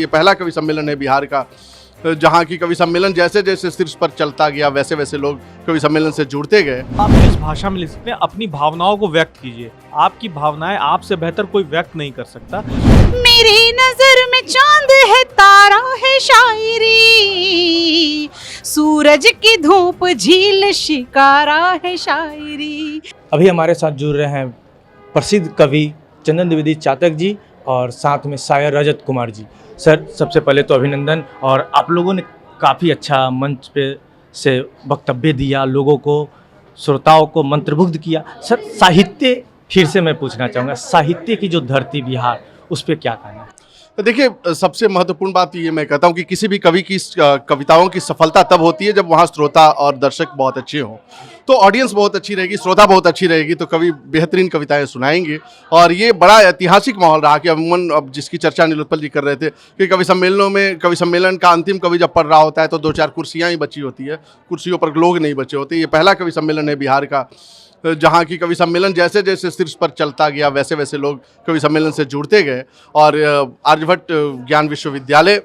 ये पहला कवि सम्मेलन है बिहार का, जहाँ की कवि सम्मेलन जैसे जैसे शीर्ष पर चलता गया वैसे वैसे लोग कवि सम्मेलन से जुड़ते गए। आप इस भाषा में लिख सकते हैं, अपनी भावनाओं को व्यक्त कीजिए। आपकी भावनाएं आपसे बेहतर कोई व्यक्त नहीं कर सकता। मेरी नजर में चांद है, तारा है शायरी, सूरज की धूप झील शिकारा है शायरी। अभी हमारे साथ जुड़ रहे हैं प्रसिद्ध कवि चंदन द्विवेदी चातक जी और साथ में शायर रजत कुमार जी। सर, सबसे पहले तो अभिनंदन। और आप लोगों ने काफ़ी अच्छा मंच पे से वक्तव्य दिया, लोगों को, श्रोताओं को मंत्रमुग्ध किया। सर, साहित्य, फिर से मैं पूछना चाहूँगा, साहित्य की जो धरती बिहार, उस पर क्या कहना है? तो देखिए, सबसे महत्वपूर्ण बात ये मैं कहता हूँ कि किसी भी कवि की कविताओं की सफलता तब होती है जब वहाँ श्रोता और दर्शक बहुत अच्छे हों। तो ऑडियंस बहुत अच्छी रहेगी, श्रोता बहुत अच्छी रहेगी, तो कवि बेहतरीन कविताएं सुनाएंगे। और ये बड़ा ऐतिहासिक माहौल रहा कि अमूमन, अब जिसकी चर्चा नीलोत्पल जी कर रहे थे कि कवि सम्मेलन का अंतिम कवि जब पढ़ रहा होता है तो 2-4 कुर्सियाँ ही बची होती है, कुर्सियों पर लोग नहीं बचे होते। ये पहला कवि सम्मेलन है बिहार का, जहाँ की कवि सम्मेलन जैसे जैसे शीर्ष पर चलता गया वैसे वैसे लोग कवि सम्मेलन से जुड़ते गए। और आर्यभट्ट ज्ञान विश्वविद्यालय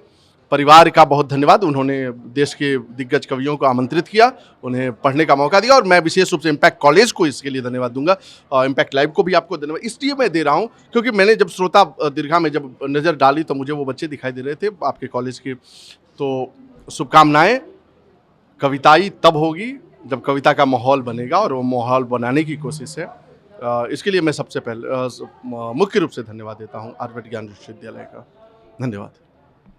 परिवार का बहुत धन्यवाद, उन्होंने देश के दिग्गज कवियों को आमंत्रित किया, उन्हें पढ़ने का मौका दिया। और मैं विशेष रूप से इम्पैक्ट कॉलेज को इसके लिए धन्यवाद दूंगा, और इम्पैक्ट लाइव को भी आपको धन्यवाद इसलिए मैं दे रहा हूँ क्योंकि मैंने जब श्रोता दीर्घा में जब नज़र डाली तो मुझे वो बच्चे दिखाई दे रहे थे आपके कॉलेज के। तो शुभकामनाएँ, कविताई तब होगी जब कविता का माहौल बनेगा, और वो माहौल बनाने की कोशिश है। इसके लिए मैं सबसे पहले मुख्य रूप से धन्यवाद देता हूँ आर्यभट्ट ज्ञान विश्वविद्यालय का। धन्यवाद।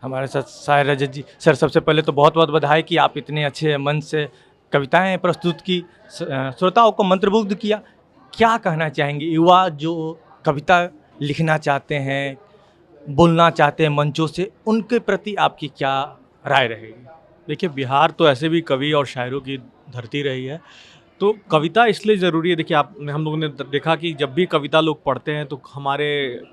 हमारे साथ शायर रजत जी। सर, सबसे पहले तो बहुत बहुत बधाई कि आप इतने अच्छे मंच से कविताएं प्रस्तुत की, श्रोताओं को मंत्रमुग्ध किया। क्या कहना चाहेंगे युवा जो कविता लिखना चाहते हैं, बोलना चाहते हैं मंचों से, उनके प्रति आपकी क्या राय रहेगी? देखिए, बिहार तो ऐसे भी कवि और शायरों की धरती रही है, तो कविता इसलिए ज़रूरी है। देखिए, हम लोगों ने देखा कि जब भी कविता लोग पढ़ते हैं तो हमारे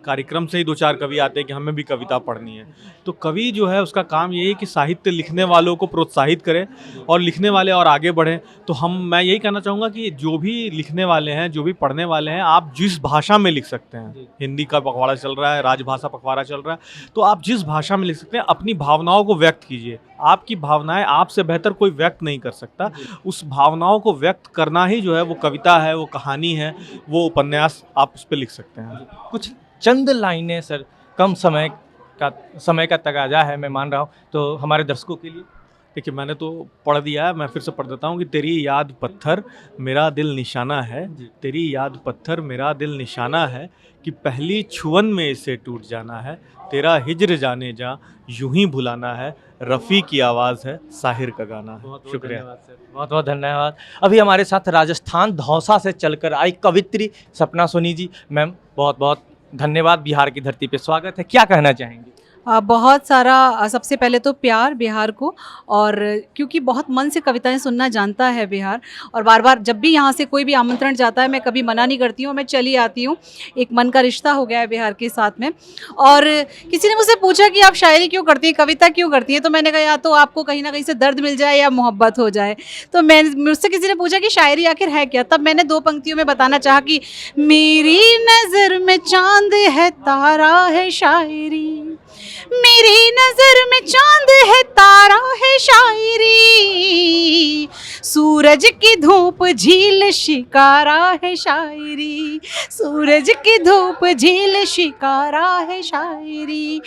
कार्यक्रम से ही 2-4 कवि आते हैं कि हमें भी कविता पढ़नी है। तो कवि जो है उसका काम ये है कि साहित्य लिखने वालों को प्रोत्साहित करे और लिखने वाले और आगे बढ़ें। तो मैं यही कहना चाहूँगा कि जो भी लिखने वाले हैं, जो भी पढ़ने वाले हैं, आप जिस भाषा में लिख सकते हैं, हिंदी का पखवाड़ा चल रहा है, राजभाषा पखवाड़ा चल रहा है, तो आप जिस भाषा में लिख सकते हैं, अपनी भावनाओं को व्यक्त कीजिए। आपकी भावनाएं आपसे बेहतर कोई व्यक्त नहीं कर सकता। उस भावनाओं को व्यक्त करना ही जो है वो कविता है, वो कहानी है, वो उपन्यास, आप उस पर लिख सकते हैं। कुछ चंद लाइनें सर, कम समय का तकाजा है, मैं मान रहा हूँ, तो हमारे दर्शकों के लिए। देखिए, मैंने तो पढ़ दिया है, मैं फिर से पढ़ देता हूँ कि तेरी याद पत्थर मेरा दिल निशाना है, तेरी याद पत्थर मेरा दिल निशाना है, कि पहली छुअन में इसे टूट जाना है, तेरा हिज्र जाने जा यूं ही भुलाना है, रफ़ी की आवाज़ है, साहिर का गाना है। शुक्रिया, बहुत बहुत धन्यवाद। अभी हमारे साथ राजस्थान धौसा से चलकर आई कवित्री सपना सोनी जी। मैम, बहुत बहुत धन्यवाद, बिहार की धरती पे स्वागत है। क्या कहना चाहेंगे? बहुत सारा, सबसे पहले तो प्यार बिहार को, और क्योंकि बहुत मन से कविताएं सुनना जानता है बिहार, और बार बार जब भी यहाँ से कोई भी आमंत्रण जाता है मैं कभी मना नहीं करती हूँ, मैं चली आती हूँ। एक मन का रिश्ता हो गया है बिहार के साथ में। और किसी ने मुझसे पूछा कि आप शायरी क्यों करती हैं, कविता क्यों करती हैं, तो मैंने कहा या तो आपको कहीं ना कहीं से दर्द मिल जाए या मोहब्बत हो जाए। तो मुझसे किसी ने पूछा कि शायरी आखिर है क्या, तब मैंने 2 पंक्तियों में बताना चाहा कि मेरी नज़र में चांद है, तारा है शायरी, मेरी नजर में चांद है, तारा है शायरी, सूरज की धूप झील शिकारा है शायरी, सूरज की धूप झील शिकारा है शायरी।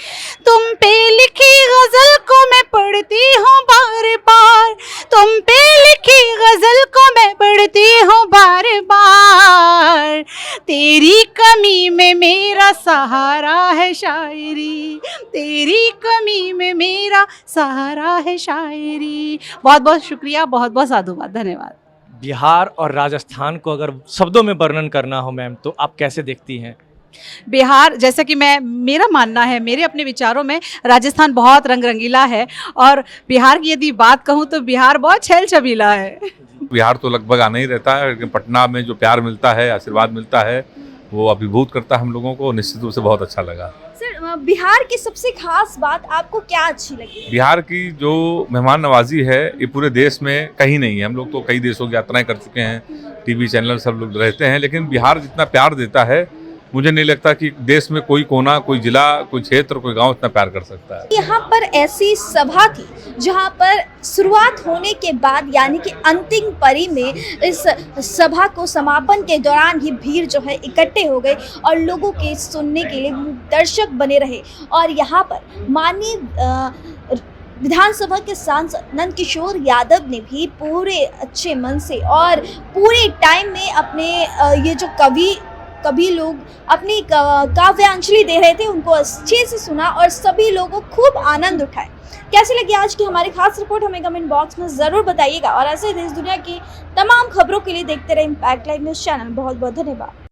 तुम पे लिखी गजल को मैं पढ़ती हूँ बार बार, तुम पे लिखी गजल को मैं पढ़ती हूँ बार बार, तेरी कमी में मेरा सहारा है शायरी, तेरी कमी में मेरा सहारा है शायरी। बहुत बहुत शुक्रिया, बहुत बहुत साधुवाद, धन्यवाद। बिहार और राजस्थान को अगर शब्दों में वर्णन करना हो मैम, तो आप कैसे देखती हैं? बिहार, जैसा कि मेरा मानना है, मेरे अपने विचारों में राजस्थान बहुत रंग रंगीला है, और बिहार की यदि बात कहूँ तो बिहार बहुत छेल छबीला है। बिहार तो लगभग आना ही रहता है, लेकिन पटना में जो प्यार मिलता है, आशीर्वाद मिलता है, वो अभिभूत करता है हम लोगों को। निश्चित रूप से बहुत अच्छा लगा। सर, बिहार की सबसे खास बात आपको क्या अच्छी लगी? बिहार की जो मेहमान नवाजी है, ये पूरे देश में कहीं नहीं है। हम लोग तो कई देशों की यात्राएं कर चुके हैं, टीवी चैनल सब लोग रहते हैं, लेकिन बिहार जितना प्यार देता है मुझे नहीं लगता कि देश में कोई कोना, कोई जिला, कोई क्षेत्र, कोई गांव इतना प्यार कर सकता है। यहाँ पर ऐसी सभा थी जहाँ पर शुरुआत होने के बाद यानी कि अंतिम पारी में इस सभा को समापन के दौरान ही भीड़ जो है इकट्ठे हो गए और लोगों के सुनने के लिए दर्शक बने रहे। और यहाँ पर माननीय विधानसभा के सांसद नंद किशोर यादव ने भी पूरे अच्छे मन से और पूरे टाइम में अपने ये जो कवि लोग अपनी काव्यांजलि दे रहे थे उनको अच्छे से सुना और सभी लोगों खूब आनंद उठाए। कैसी लगी आज की हमारी खास रिपोर्ट हमें कमेंट बॉक्स में ज़रूर बताइएगा और ऐसे देश दुनिया की तमाम खबरों के लिए देखते रहे इम्पैक्ट लाइव न्यूज़ चैनल। बहुत बहुत धन्यवाद।